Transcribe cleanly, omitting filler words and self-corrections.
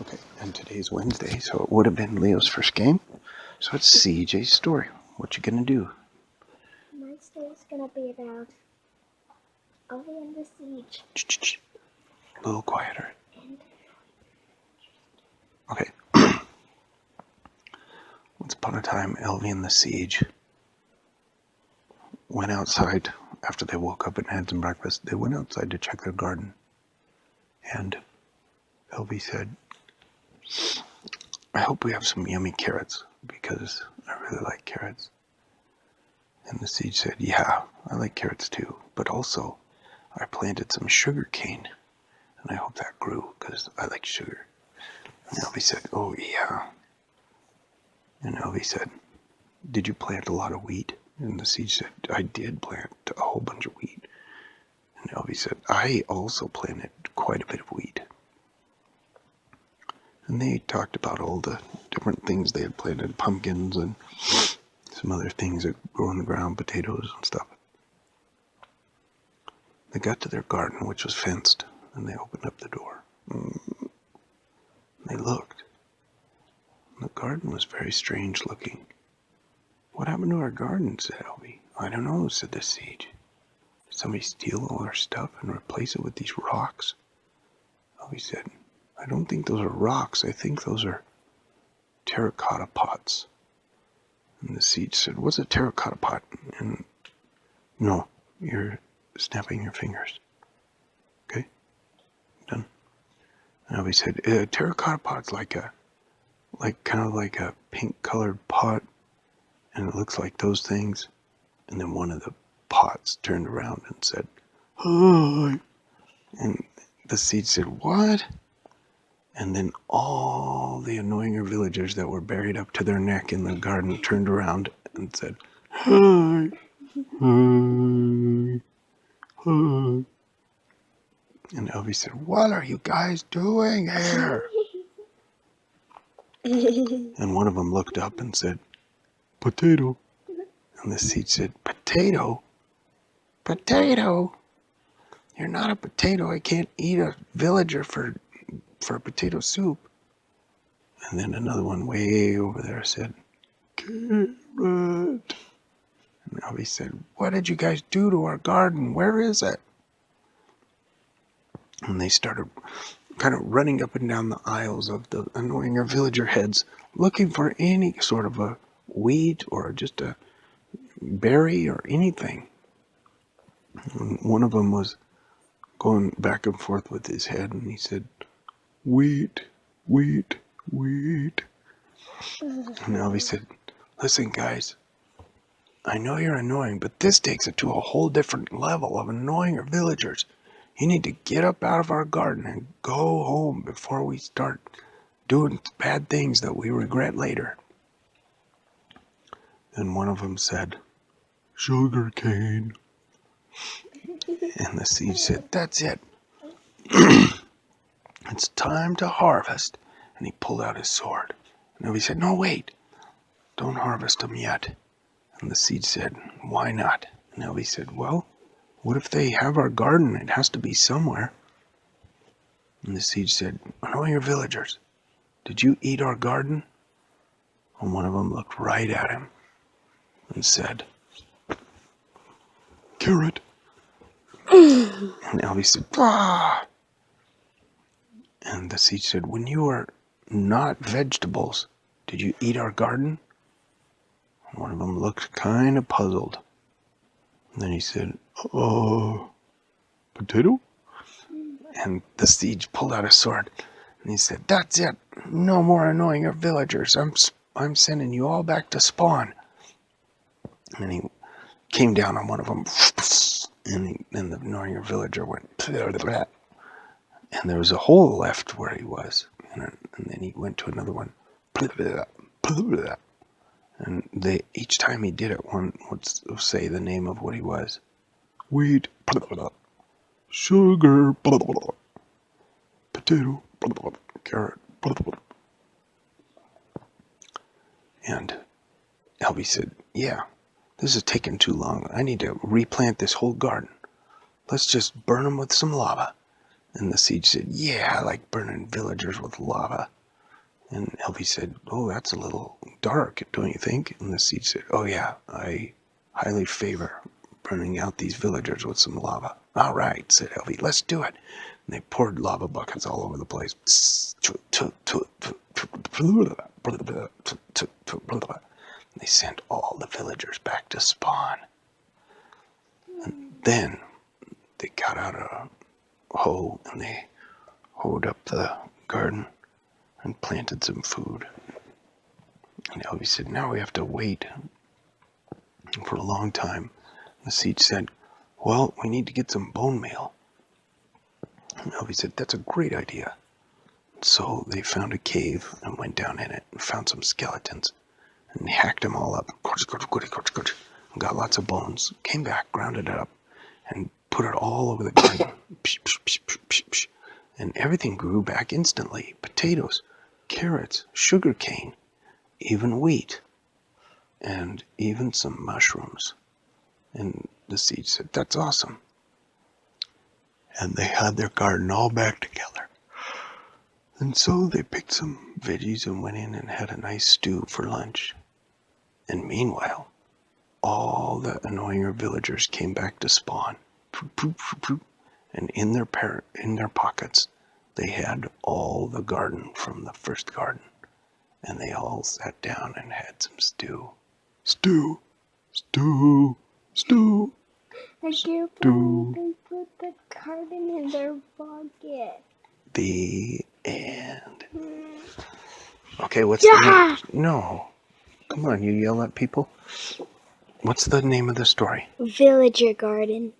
Okay, and today's Wednesday, so it would have been Leo's first game. So it's CJ's story. What you gonna do? My story's gonna be about Elvie and the Siege. Ch-ch-ch. A little quieter. And Okay. Once upon a time, Elvie and the Siege went outside after they woke up and had some breakfast. They went outside to check their garden. And Elvie said, I hope we have some yummy carrots because I really like carrots. And the Siege said, yeah, I like carrots too, but also I planted some sugar cane and I hope that grew because I like sugar. And Elvie said, oh yeah. And Elvie said, did you plant a lot of wheat? And the Siege said, I did plant a whole bunch of wheat. And Elvie said, I also planted quite a bit of wheat. And they talked about all the different things they had planted, pumpkins and some other things that grow in the ground, potatoes and stuff. They got to their garden, which was fenced, and they opened up the door. They looked. The garden was very strange looking. What happened to our garden? Said Elvie. I don't know, said the Siege. Did somebody steal all our stuff and replace it with these rocks? Elvie said, I don't think those are rocks. I think those are terracotta pots. And the Siege said, what's a terracotta pot? And no, you're snapping your fingers. Okay? Done. And Elvie said, terracotta pot's like kind of like a pink colored pot, and it looks like those things. And then one of the pots turned around and said, hi. And the Siege said, what? And then all the annoying villagers that were buried up to their neck in the garden turned around and said, hi, hi, hi. And Elvie said, what are you guys doing here? And one of them looked up and said, potato. And the Siege said, potato? Potato? You're not a potato. I can't eat a villager for a potato soup. And then another one way over there said, carrot. And Elvie said, what did you guys do to our garden? Where is it? And they started kind of running up and down the aisles of the annoying villager heads, looking for any sort of a wheat or just a berry or anything. And one of them was going back and forth with his head, and he said, wheat, wheat, wheat. And Elvie said, listen guys, I know you're annoying, but this takes it to a whole different level of annoying our villagers. You need to get up out of our garden and go home before we start doing bad things that we regret later. And one of them said, sugar cane. And the Siege said, that's it. It's time to harvest. And he pulled out his sword. And he said, no, wait. Don't harvest them yet. And the Siege said, why not? And Elvie said, well, what if they have our garden? It has to be somewhere. And the Siege said, annoying your villagers. Did you eat our garden? And one of them looked right at him and said, carrot. And Elvie said, ah. And the Siege said, when you were not vegetables, did you eat our garden? And one of them looked kind of puzzled. And then he said, potato? And the Siege pulled out his sword. And he said, that's it. No more annoying our villagers. I'm sending you all back to spawn. And he came down on one of them. And the annoying villager went, and there was a hole left where he was. And then he went to another one. And each time he did it, one would say the name of what he was. Wheat, sugar, potato, carrot. And Elvie said, yeah, this is taking too long. I need to replant this whole garden. Let's just burn them with some lava. And the Siege said, yeah, I like burning villagers with lava. And Elvie said, oh, that's a little dark, don't you think? And the Siege said, oh yeah, I highly favor burning out these villagers with some lava. All right, said Elvie, let's do it. And they poured lava buckets all over the place. And they sent all the villagers back to spawn. And then they got out a hoe and they hoed up the garden and planted some food. And Elvie said, now we have to wait for a long time. The Siege said, well, we need to get some bone meal. And Elvie said, that's a great idea. So they found a cave and went down in it and found some skeletons and hacked them all up. And got lots of bones. Came back, grounded it up, and put it all over the garden. And everything grew back instantly. Potatoes, carrots, sugar cane, even wheat, and even some mushrooms. And the Siege said, that's awesome. And they had their garden all back together. And so they picked some veggies and went in and had a nice stew for lunch. And meanwhile, all the annoying villagers came back to spawn. And in their pockets, they had all the garden from the first garden. And they all sat down and had some stew. Stew, stew, stew. I can't believe they put the garden in their pocket. The end. Okay, what's the name? No. Come on, you yell at people. What's the name of the story? Villager garden.